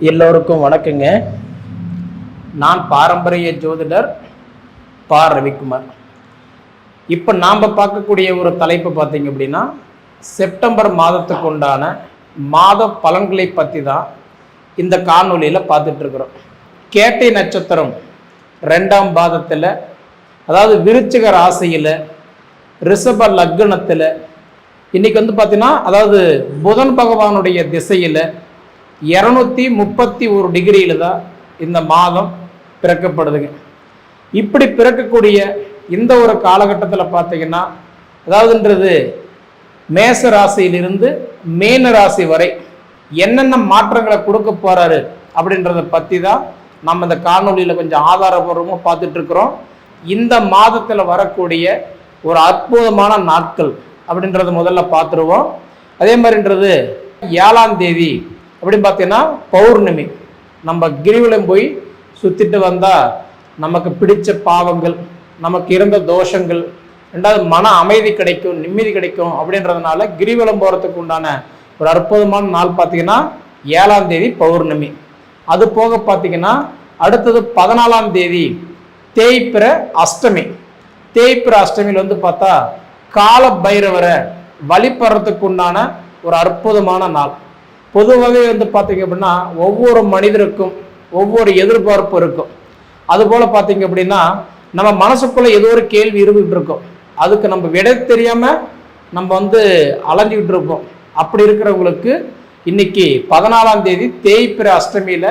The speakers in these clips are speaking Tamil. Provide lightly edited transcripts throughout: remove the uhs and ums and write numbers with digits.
எல்லோருக்கும் வணக்கங்க. நான் பாரம்பரிய ஜோதிடர் பா. ரவிக்குமார். இப்போ நாம் பார்க்கக்கூடிய ஒரு தலைப்பு பார்த்தீங்க அப்படின்னா, செப்டம்பர் மாதத்துக்கு உண்டான மாத பலன்களை பற்றி தான் இந்த காணொலியில் பார்த்துட்ருக்குறோம். கேட்டை நட்சத்திரம் 2ஆம் பாதத்தில், அதாவது விருச்சிக ராசியில், ரிஷப லக்னத்தில், இன்றைக்கி பார்த்தீங்கன்னா, அதாவது புதன் பகவானுடைய திசையில் 231 டிகிரியில் தான் இந்த மாதம் பிறக்கப்படுதுங்க. இப்படி பிறக்கக்கூடிய இந்த ஒரு காலகட்டத்தில் பார்த்தீங்கன்னா, அதாவதுன்றது மேச ராசியிலிருந்து மீன ராசி வரை என்னென்ன மாற்றங்களை கொடுக்க போகிறாரு அப்படின்றத பற்றி தான் நம்ம இந்த காணொலியில் கொஞ்சம் ஆதாரபூர்வமாக பார்த்துட்ருக்குறோம். இந்த மாதத்தில் வரக்கூடிய ஒரு அற்புதமான நாட்கள் அப்படின்றத முதல்ல பார்த்துருவோம். அதே மாதிரின்றது 7ஆம் தேதி அப்படின்னு பார்த்தீங்கன்னா பௌர்ணமி. நம்ம கிரிவலம் போய் சுற்றிட்டு வந்தால் நமக்கு பிடிச்ச பாவங்கள், நமக்கு இருந்த தோஷங்கள், ரெண்டாவது மன அமைதி கிடைக்கும், நிம்மதி கிடைக்கும். அப்படின்றதுனால கிரிவலம் போகிறதுக்கு உண்டான ஒரு அற்புதமான நாள் பார்த்தீங்கன்னா 7ஆம் தேதி பௌர்ணமி. அது போக பார்த்தீங்கன்னா அடுத்தது 14ஆம் தேதி தேய்பிற அஷ்டமி. தேய்பிற அஷ்டமியில் பார்த்தா கால பைரவரை வழிபடுறதுக்கு உண்டான ஒரு அற்புதமான நாள். பொதுவாகவே பார்த்தீங்க அப்படின்னா ஒவ்வொரு மனிதருக்கும் ஒவ்வொரு எதிர்பார்ப்பு இருக்கும். அதுபோல் பார்த்தீங்க அப்படின்னா நம்ம மனசுக்குள்ளே ஏதோ ஒரு கேள்வி இருந்துகிட்டு இருக்கோம். அதுக்கு நம்ம விடை தெரியாமல் நம்ம அலைஞ்சிக்கிட்டு இருப்போம். அப்படி இருக்கிறவங்களுக்கு இன்னைக்கு 14ஆம் தேதி தேய்பிற அஷ்டமியில்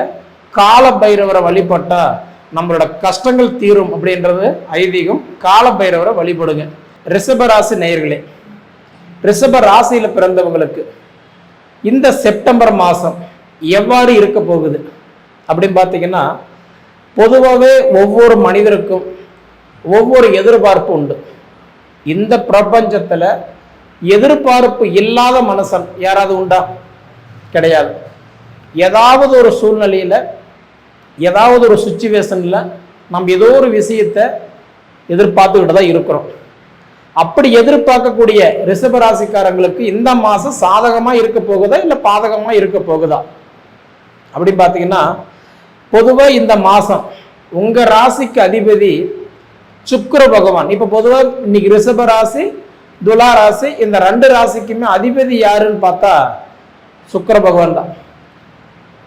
கால பைரவரை வழிபட்டால் நம்மளோட கஷ்டங்கள் தீரும் அப்படின்றது ஐதீகம். கால பைரவரை வழிபடுங்க. ரிஷபராசி நேயர்களே, ரிஷப ராசியில் பிறந்தவங்களுக்கு இந்த செப்டம்பர் மாதம் எவ்வாறு இருக்க போகுது அப்படின்னு பார்த்தீங்கன்னா, பொதுவாகவே ஒவ்வொரு மனிதருக்கும் ஒவ்வொரு எதிர்பார்ப்பு உண்டு. இந்த பிரபஞ்சத்தில் எதிர்பார்ப்பு இல்லாத மனுஷன் யாராவது உண்டா? கிடையாது. ஏதாவது ஒரு சூழ்நிலையில், ஏதாவது ஒரு சுச்சுவேஷனில் நம்ம ஏதோ ஒரு விஷயத்தை எதிர்பார்த்துக்கிட்டு தான் இருக்கிறோம். அப்படி எதிர்பார்க்கக்கூடிய ரிஷபராசிக்காரங்களுக்கு இந்த மாதம் சாதகமாக இருக்க போகுதா இல்லை பாதகமாக இருக்க போகுதா அப்படின்னு பார்த்தீங்கன்னா, பொதுவாக இந்த மாதம் உங்கள் ராசிக்கு அதிபதி சுக்கிர பகவான். இப்போ பொதுவாக இன்னைக்கு ரிஷப ராசி, துலா ராசி, இந்த 2 ராசிக்குமே அதிபதி யாருன்னு பார்த்தா சுக்கிர பகவான் தான்.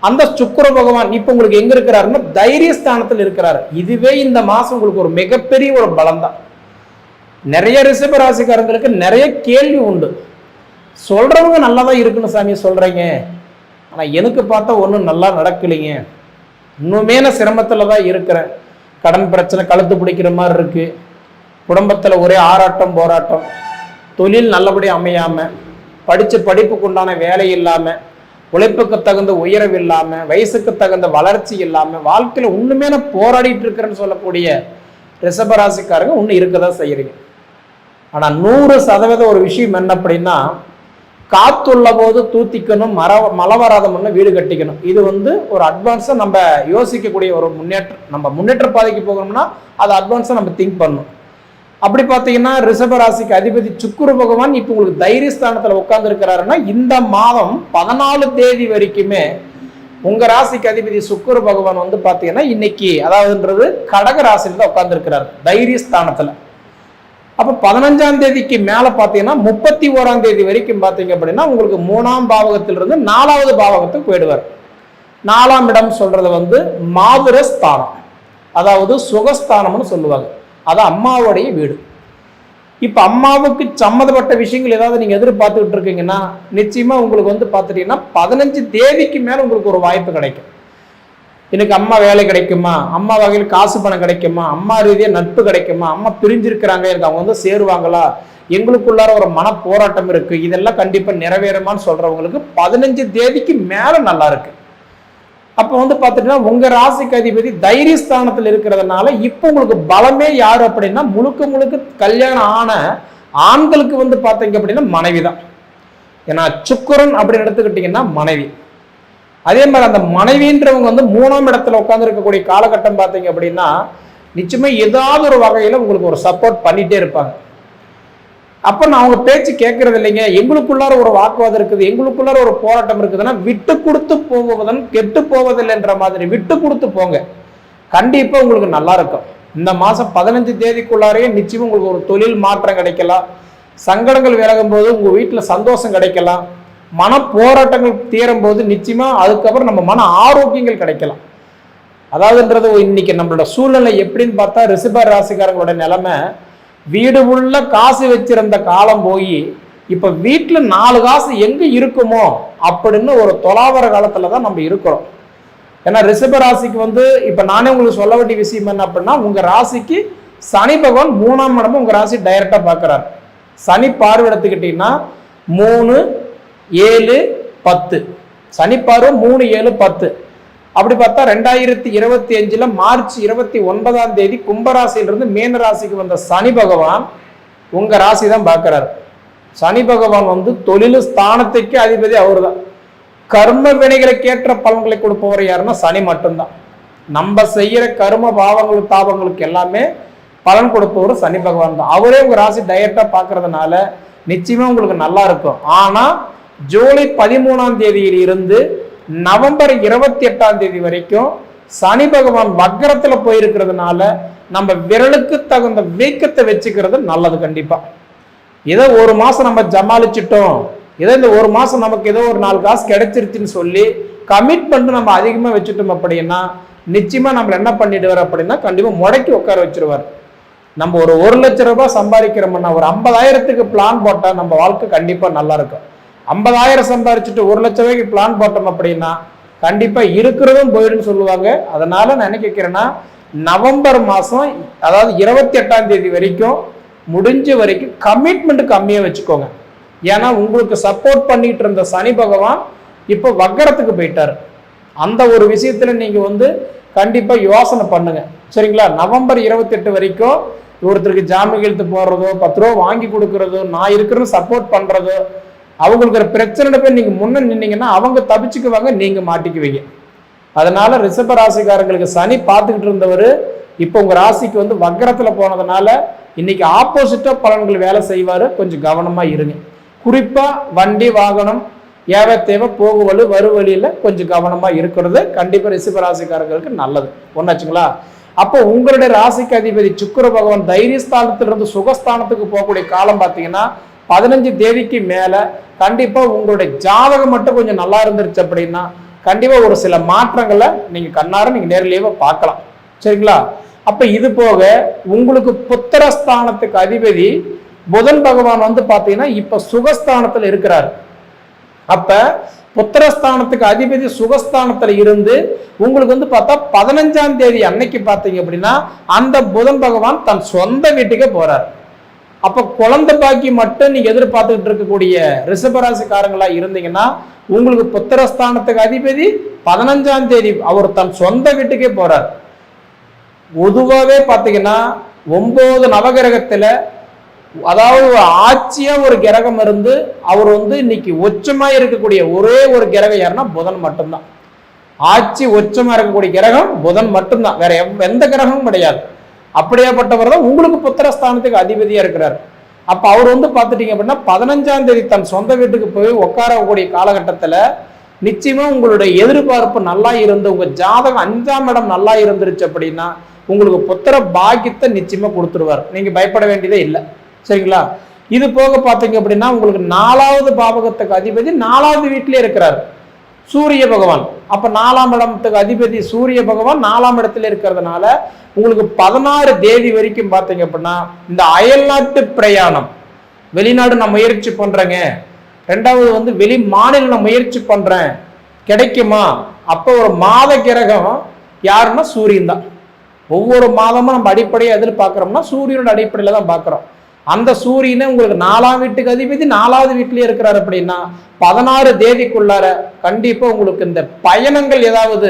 அந்த சுக்கிர பகவான் இப்போ உங்களுக்கு எங்கே இருக்கிறாருன்னா தைரியஸ்தானத்தில் இருக்கிறாரு. இதுவே இந்த மாதம் உங்களுக்கு ஒரு மிகப்பெரிய ஒரு பலம் தான். நிறைய ரிஷப ராசிக்காரங்களுக்கு நிறைய கேள்வி உண்டு. சொல்றவங்க நல்லா தான் இருக்குன்னு சாமி சொல்றீங்க, ஆனால் எனக்கு பார்த்தா ஒன்றும் நல்லா நடக்கலைங்க, இன்னுமே நான் சிரமத்தில் தான் இருக்கிறேன், கடன் பிரச்சனை கழுத்து பிடிக்கிற மாதிரி இருக்கு, குடும்பத்தில் ஒரே ஆராட்டம் போராட்டம், தொழில் நல்லபடியாக அமையாமல், படித்த படிப்புக்கு உண்டான வேலை இல்லாமல், உழைப்புக்கு தகுந்த உயர்வு இல்லாமல், வயசுக்கு தகுந்த வளர்ச்சி இல்லாமல், வாழ்க்கையில் ஒன்றுமே நான் போராடிட்டு இருக்கிறேன்னு சொல்லக்கூடிய ரிஷபராசிக்காரங்க ஒன்று இருக்க தான் செய்கிறீங்க. ஆனால் 100% ஒரு விஷயம் என்ன அப்படின்னா, காத்துள்ள போது தூத்திக்கணும், மழை வராத முன்னே வீடு கட்டிக்கணும். இது ஒரு அட்வான்ஸாக நம்ம யோசிக்கக்கூடிய ஒரு முன்னேற்றம். நம்ம முன்னேற்ற பாதைக்கு போகணும்னா அதை அட்வான்ஸாக நம்ம திங்க் பண்ணணும். அப்படி பார்த்தீங்கன்னா ரிஷபராசிக்கு அதிபதி சுக்கிர பகவான் இப்போ உங்களுக்கு தைரியஸ்தானத்தில் உட்கார்ந்துருக்கிறாருன்னா, இந்த மாதம் 14 தேதி வரைக்குமே உங்கள் ராசிக்கு அதிபதி சுக்கிர பகவான் பார்த்தீங்கன்னா இன்னைக்கு அதாவதுன்றது கடக ராசியில் தான் உட்கார்ந்துருக்கிறார் தைரியஸ்தானத்தில். அப்போ 15ஆம் தேதிக்கு மேலே பார்த்தீங்கன்னா 31ஆம் தேதி வரைக்கும் பார்த்தீங்க அப்படின்னா உங்களுக்கு 3ஆம் பாவகத்திலிருந்து 4வது பாவகத்துக்கு போயிடுவார். 4ஆம் இடம் சொல்றது மாதுர ஸ்தானம், அதாவது சுகஸ்தானம்னு சொல்லுவாங்க. அது அம்மாவுடைய வீடு. இப்போ அம்மாவுக்கு சம்மந்தப்பட்ட விஷயங்கள் ஏதாவது நீங்கள் எதிர்பார்த்துக்கிட்டு இருக்கீங்கன்னா நிச்சயமாக உங்களுக்கு பார்த்துட்டீங்கன்னா 15 தேதிக்கு மேலே உங்களுக்கு ஒரு வாய்ப்பு கிடைக்கும். எனக்கு அம்மா வேலை கிடைக்குமா, அம்மா வகையில் காசு பணம் கிடைக்குமா, அம்மா ரீதியாக நட்பு கிடைக்குமா, அம்மா பிரிஞ்சிருக்கிறாங்க எனக்கு அவங்க சேருவாங்களா, எங்களுக்குள்ளார ஒரு மன போராட்டம் இருக்கு, இதெல்லாம் கண்டிப்பாக நிறைவேறுமான்னு சொல்றவங்களுக்கு 15 தேதிக்கு மேலே நல்லா இருக்கு. அப்போ பார்த்துட்டீங்கன்னா உங்க ராசிக்கு அதிபதி தைரியஸ்தானத்தில் இருக்கிறதுனால இப்போ உங்களுக்கு பலமே யாரு அப்படின்னா முழுக்க முழுக்க கல்யாணம் ஆன ஆண்களுக்கு பார்த்தீங்க அப்படின்னா மனைவி தான். ஏன்னா சுக்கிரன் அப்படின்னு எடுத்துக்கிட்டீங்கன்னா மனைவி. அதே மாதிரி அந்த மனைவின்றவங்க 3ஆம் இடத்துல உட்கார்ந்து இருக்கக்கூடிய காலகட்டம் பார்த்தீங்க அப்படின்னா நிச்சயமா ஏதாவது ஒரு வகையில் உங்களுக்கு ஒரு சப்போர்ட் பண்ணிட்டே இருப்பாங்க. அப்ப நான் அவங்க பேச்சு கேட்கறது இல்லைங்க, எங்களுக்குள்ளார ஒரு வாக்குவாதம் இருக்குது, எங்களுக்குள்ளார ஒரு போராட்டம் இருக்குதுன்னா விட்டு கொடுத்து போவதன் கெட்டு போவதில்லைன்ற மாதிரி விட்டு கொடுத்து போங்க, கண்டிப்பா உங்களுக்கு நல்லா இருக்கும். இந்த மாசம் 15 தேதிக்குள்ளாரையே நிச்சயம் உங்களுக்கு ஒரு தொழில் மாற்றம் கிடைக்கலாம், சங்கடங்கள் விலகும் போது உங்க வீட்டுல சந்தோஷம் கிடைக்கலாம், மன போராட்டங்கள் தீரும் போது நிச்சயமா அதுக்கப்புறம் நம்ம மன ஆரோக்கியங்கள் கிடைக்கலாம். அதாவதுன்றது இன்னைக்கு நம்மளோட சூழ்நிலை எப்படின்னு பார்த்தா ரிஷப ராசிக்காரங்களோட நிலைமை, வீடு உள்ள காசு வச்சிருந்த காலம் போய் இப்ப வீட்டுல 4 காசு எங்க இருக்குமோ அப்படின்னு ஒரு தொலாவர காலத்துலதான் நம்ம இருக்கிறோம். ஏன்னா ரிஷப ராசிக்கு இப்ப நானே உங்களுக்கு சொல்ல வேண்டிய விஷயம் என்ன அப்படின்னா, உங்க ராசிக்கு சனி பகவான் 3ஆம் இடமும் உங்க ராசி டைரக்டா பாக்குறாரு. சனி பார்வை எடுத்துக்கிட்டீங்கன்னா 3, 7, 10, சனி பார்வை 3, 7, 10. அப்படி பார்த்தா 2025 மார்ச் 29ஆம் தேதி கும்பராசியிலிருந்து மீன ராசிக்கு வந்த சனி பகவான் உங்க ராசி தான் பார்க்கிறார். சனி பகவான் தொழில் ஸ்தானத்துக்கு அதிபதி அவரு தான். கர்ம வினைகளுக்கேற்ற பலன்களை கொடுப்பவர் யாருன்னா சனி மட்டும்தான். நம்ம செய்யற கர்ம பாவங்களுக்கு தாபங்களுக்கு எல்லாமே பலன் கொடுப்பவர் சனி பகவான் தான். அவரே உங்க ராசி டைரக்டா பார்க்கறதுனால நிச்சயமா உங்களுக்கு நல்லா இருக்கும். ஆனா ஜூலை 13ஆம் தேதியில் இருந்து நவம்பர் 28ஆம் தேதி வரைக்கும் சனி பகவான் வக்கரத்துல போயிருக்கிறதுனால நம்ம விரலுக்கு தகுந்த வீக்கத்தை வச்சுக்கிறது நல்லது. கண்டிப்பா ஏதோ ஒரு மாசம் நம்ம ஜமாளிச்சிட்டோம், ஏதோ இந்த ஒரு மாசம் நமக்கு ஏதோ ஒரு 4 காசு கிடைச்சிருச்சுன்னு சொல்லி கமிட்மெண்ட் நம்ம அதிகமா வச்சுட்டோம் அப்படின்னா நிச்சயமா நம்ம என்ன பண்ணிடுவார் அப்படின்னா கண்டிப்பா முடக்கி உட்கார வச்சிருவார். நம்ம ஒரு 1 லட்சம் ரூபாய் சம்பாதிக்கிறோம்னா ஒரு 50,000க்கு பிளான் போட்டா நம்ம வாழ்க்கை கண்டிப்பா நல்லா இருக்கும். 50,000 சம்பாதிச்சுட்டு 1 லட்சம் ரூபாய்க்கு பிளான் போட்டோம் அப்படின்னா கண்டிப்பா இருக்கிறதும் போயிடுன்னு சொல்லுவாங்க. அதனால நான் என்ன கேட்கிறேன்னா, நவம்பர் மாசம் அதாவது 28ஆம் தேதி வரைக்கும் முடிஞ்ச வரைக்கும் கமிட்மெண்ட் கம்மியா வச்சுக்கோங்க. ஏன்னா உங்களுக்கு சப்போர்ட் பண்ணிட்டு இருந்த சனி பகவான் இப்போ வக்கரத்துக்கு போயிட்டாரு. அந்த ஒரு விஷயத்துல நீங்க கண்டிப்பா யோசனை பண்ணுங்க, சரிங்களா? நவம்பர் 28 வரைக்கும் ஒருத்தருக்கு ஜாமீன் எழுத்து போடுறதோ 10 ரூபா வாங்கி கொடுக்கறதோ நான் இருக்கிறேன்னு சப்போர்ட் பண்றதோ அவங்களுக்கு பிரச்சனை போய் நீங்க முன்ன நின்னீங்கன்னா அவங்க தப்பிச்சுக்குவாங்க, நீங்க மாட்டிக்குவீங்க. அதனால ரிஷப ராசிக்காரங்களுக்கு சனி பார்த்துக்கிட்டு இருந்தவர் இப்போ உங்க ராசிக்கு வக்கரத்துல போனதுனால இன்னைக்கு ஆப்போசிட்டா பலன்கள் வேலை செய்வாரு. கொஞ்சம் கவனமா இருங்க. குறிப்பா வண்டி வாகனம் ஏவ தேவை போகுவழி வறுவழியில கொஞ்சம் கவனமா இருக்கிறது கண்டிப்பா ரிஷப ராசிக்காரங்களுக்கு நல்லது. ஒன்னாச்சுங்களா? அப்போ உங்களுடைய ராசிக்கு அதிபதி சுக்கிர பகவான் தைரியஸ்தானத்திலிருந்து சுகஸ்தானத்துக்கு போகக்கூடிய காலம் பார்த்தீங்கன்னா 15 தேதிக்கு மேல கண்டிப்பா உங்களுடைய ஜாதகம் மட்டும் கொஞ்சம் நல்லா இருந்துருச்சு அப்படின்னா கண்டிப்பா ஒரு சில மாற்றங்களை நீங்க கண்ணார நீங்க நேரிலேயே பார்க்கலாம், சரிங்களா? அப்ப இது போக உங்களுக்கு புத்திரஸ்தானத்துக்கு அதிபதி புதன் பகவான் பாத்தீங்கன்னா இப்ப சுகஸ்தானத்துல இருக்கிறார். அப்ப புத்திரஸ்தானத்துக்கு அதிபதி சுகஸ்தானத்துல இருந்து உங்களுக்கு பார்த்தா 15ஆம் தேதி அன்னைக்கு பார்த்தீங்க அப்படின்னா அந்த புதன் பகவான் தன் சொந்த வீட்டுக்கே போறார். அப்ப குழந்தை பாக்கி மட்டும் நீங்க எதிர்பார்த்துக்கிட்டு இருக்கக்கூடிய ரிஷபராசிக்காரங்களா இருந்தீங்கன்னா உங்களுக்கு புத்திரஸ்தானத்துக்கு அதிபதி 15ஆம் தேதி அவர் தன் சொந்த வீட்டுக்கே போறார். பொதுவாகவே பார்த்தீங்கன்னா 9 நவகிரகத்துல அதாவது ஆட்சியா ஒரு கிரகம் இருந்து அவர் இன்னைக்கு உச்சமா இருக்கக்கூடிய ஒரே ஒரு கிரகம் யாருன்னா புதன் மட்டும்தான். ஆட்சி உச்சமா இருக்கக்கூடிய கிரகம் புதன் மட்டும்தான், வேற எந்த கிரகமும் கிடையாது. அப்படியாப்பட்டவர் தான் உங்களுக்கு புத்திரஸ்தானத்துக்கு அதிபதியா இருக்கிறார். அப்ப அவர் பார்த்துட்டீங்க அப்படின்னா 15ஆம் தேதி தன் சொந்த வீட்டுக்கு போய் உட்காரக்கூடிய காலகட்டத்துல நிச்சயமா உங்களுடைய எதிர்பார்ப்பு நல்லா இருந்து உங்க ஜாதகம் 5ஆம் இடம் நல்லா இருந்துருச்சு அப்படின்னா உங்களுக்கு புத்திர பாக்கியத்தை நிச்சயமா கொடுத்துருவார். நீங்க பயப்பட வேண்டியதே இல்லை, சரிங்களா? இது போக பார்த்தீங்க அப்படின்னா உங்களுக்கு 4வது பாவகத்துக்கு அதிபதி 4வது வீட்டிலே இருக்கிறார் சூரிய பகவான். அப்ப 4ஆம் இடத்துக்கு அதிபதி சூரிய பகவான் 4ஆம் இடத்துல இருக்கிறதுனால உங்களுக்கு 16 தேதி வரைக்கும் பார்த்தீங்க அப்படின்னா இந்த அயல்நாட்டு பிரயாணம், வெளிநாடு நான் முயற்சி பண்றேங்க, 2வது வெளி மாநிலம் நான் முயற்சி பண்றேன் கிடைக்குமா? அப்போ ஒரு மாத கிரகம் யாருன்னா சூரியன் தான். ஒவ்வொரு மாதமும் நம்ம அடிப்படையை எதில் பார்க்குறோம்னா சூரியனோட அடிப்படையில தான் பார்க்குறோம். அந்த சூரியனை உங்களுக்கு 4ஆம் வீட்டுக்கு அதிபதி 4வது வீட்டிலேயே இருக்கிறாரு அப்படின்னா 16 தேதிக்குள்ளார கண்டிப்பா உங்களுக்கு இந்த பயணங்கள் ஏதாவது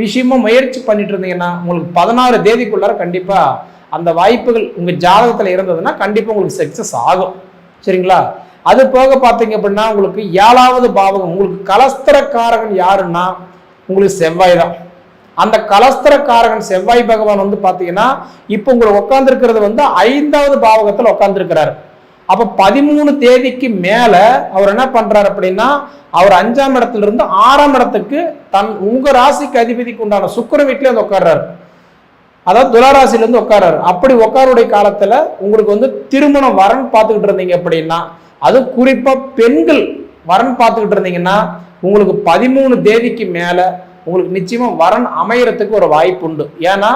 விஷயமா முயற்சி பண்ணிட்டு இருந்தீங்கன்னா உங்களுக்கு 16 தேதிக்குள்ளார கண்டிப்பா அந்த வாய்ப்புகள் உங்க ஜாதகத்துல இருந்ததுன்னா கண்டிப்பா உங்களுக்கு சக்சஸ் ஆகும், சரிங்களா? அது போக பார்த்தீங்க அப்படின்னா உங்களுக்கு 7வது பாவகம் உங்களுக்கு கலஸ்திரக்காரகன் யாருன்னா உங்களுக்கு செவ்வாய் தான். அந்த கலஸ்திரக்காரகன் செவ்வாய் பகவான் பார்த்தீங்கன்னா இப்போ உங்களுக்கு உட்கார்ந்துருக்கிறது 5வது பாவகத்தில் உட்கார்ந்துருக்கிறாரு. அப்ப 13 தேதிக்கு மேல அவர் என்ன பண்றாரு அப்படின்னா, அவர் 5ஆம் இடத்துல இருந்து 6ஆம் இடத்துக்கு உங்க ராசிக்கு அதிபதிக்கு உண்டான சுக்கிர வீட்டிலே வந்து உட்கார்றாரு. அதாவது துளாராசில இருந்து உட்கார்றாரு. அப்படி உட்காருடைய காலத்துல உங்களுக்கு வந்து திருமணம் வரன் பார்த்துக்கிட்டு இருந்தீங்க அப்படின்னா, அது குறிப்பா பெண்கள் வரன் பார்த்துக்கிட்டு இருந்தீங்கன்னா, உங்களுக்கு 13 தேதிக்கு மேல உங்களுக்கு நிச்சயமா வரன் அமையறதுக்கு ஒரு வாய்ப்பு உண்டு. ஏன்னா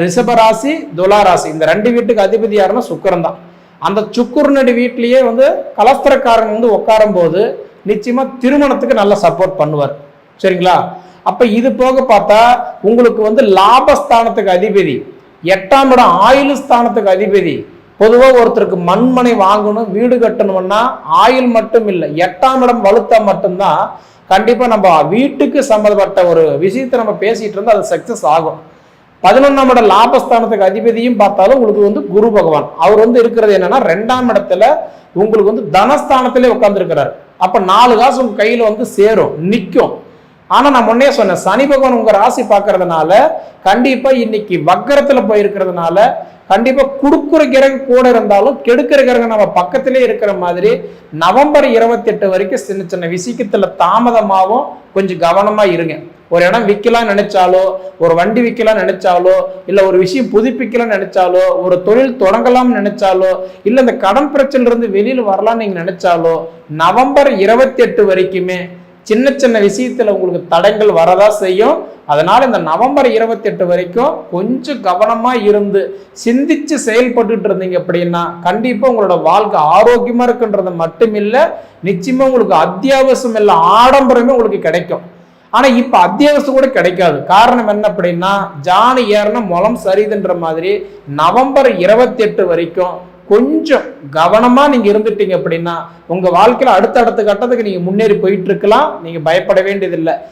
ரிஷபராசி துளாராசி இந்த 2 வீட்டுக்கு அதிபதி யாருன்னா சுக்கிரன் தான். அந்த சுக்கிரனுடைய வீட்டிலேயே வந்து கலஸ்திரக்காரன் வந்து உட்காரும் போது நிச்சயமா திருமணத்துக்கு நல்லா சப்போர்ட் பண்ணுவார். சரிங்களா? அப்ப இது போக பார்த்தா உங்களுக்கு வந்து லாபஸ்தானத்துக்கு அதிபதி, 8ஆம் இடம் ஆயுள் ஸ்தானத்துக்கு அதிபதி. பொதுவாக ஒருத்தருக்கு மண்மனை வாங்கணும், வீடு கட்டணும்னா ஆயுள் மட்டும் இல்லை, 8ஆம் இடம் வலுத்தா மட்டும்தான் கண்டிப்பா நம்ம வீட்டுக்கு சம்பந்தப்பட்ட ஒரு விஷயத்தை நம்ம பேசிட்டு இருந்தா அது சக்சஸ் ஆகும். 11ஆம் இடம் லாபஸ்தானத்துக்கு அதிபதியும் பார்த்தாலும் உங்களுக்கு வந்து குரு பகவான் அவர் வந்து இருக்கிறது என்னன்னா 2ஆம் இடத்துல உங்களுக்கு வந்து தனஸ்தானத்திலே உட்கார்ந்து இருக்கிறார். அப்ப 4 காசு உங்க கையில வந்து சேரும், நிற்கும். ஆனா நான் முன்னே சொன்னேன், சனி பகவான் உங்க ராசி பார்க்கறதுனால கண்டிப்பா இன்னைக்கு வக்கரத்துல போயிருக்கிறதுனால கண்டிப்பா கொடுக்குற கிரகம் கூட இருந்தாலும் கெடுக்கிற கிரகம் நம்ம பக்கத்திலே இருக்கிற மாதிரி நவம்பர் 28 வரைக்கும் சின்ன சின்ன விஷயத்துல தாமதமாகவும் கொஞ்சம் கவனமா இருங்க. ஒரு இடம் விற்கலாம் நினைச்சாலோ, ஒரு வண்டி விற்கலாம் நினைச்சாலோ, இல்ல ஒரு விஷயம் புதுப்பிக்கலாம் நினைச்சாலோ, ஒரு தொழில் தொடங்கலாம் நினைச்சாலோ, இல்ல இந்த கடன் பிரச்சனைல இருந்து வெளியில வரலாம் நீங்க நினைச்சாலோ, நவம்பர் 28 வரைக்குமே சின்ன சின்ன விஷயத்துல உங்களுக்கு தடங்கள் வரதா செய்யும். அதனால இந்த நவம்பர் 28 வரைக்கும் கொஞ்சம் கவனமா இருந்து சிந்திச்சு செயல்பட்டு இருந்தீங்க அப்படின்னா கண்டிப்பா உங்களோட வாழ்க்கை ஆரோக்கியமா இருக்குன்றது மட்டும் இல்ல, நிச்சயமா உங்களுக்கு அத்தியாவசியம் இல்ல ஆடம்பரமே உங்களுக்கு கிடைக்கும். ஆனா இப்ப அத்தியாவசியம் கூட கிடைக்காது. காரணம் என்ன அப்படின்னா, ஜானு ஏறன முளம் சரிதுன்ற மாதிரி நவம்பர் 28 வரைக்கும் கொஞ்சம் கவனமா நீங்க இருந்துட்டீங்க அப்படின்னா உங்க வாழ்க்கையில அடுத்த கட்டத்துக்கு நீங்க முன்னேறி போயிட்டு இருக்கலாம். நீங்க பயப்பட வேண்டியதில்லை.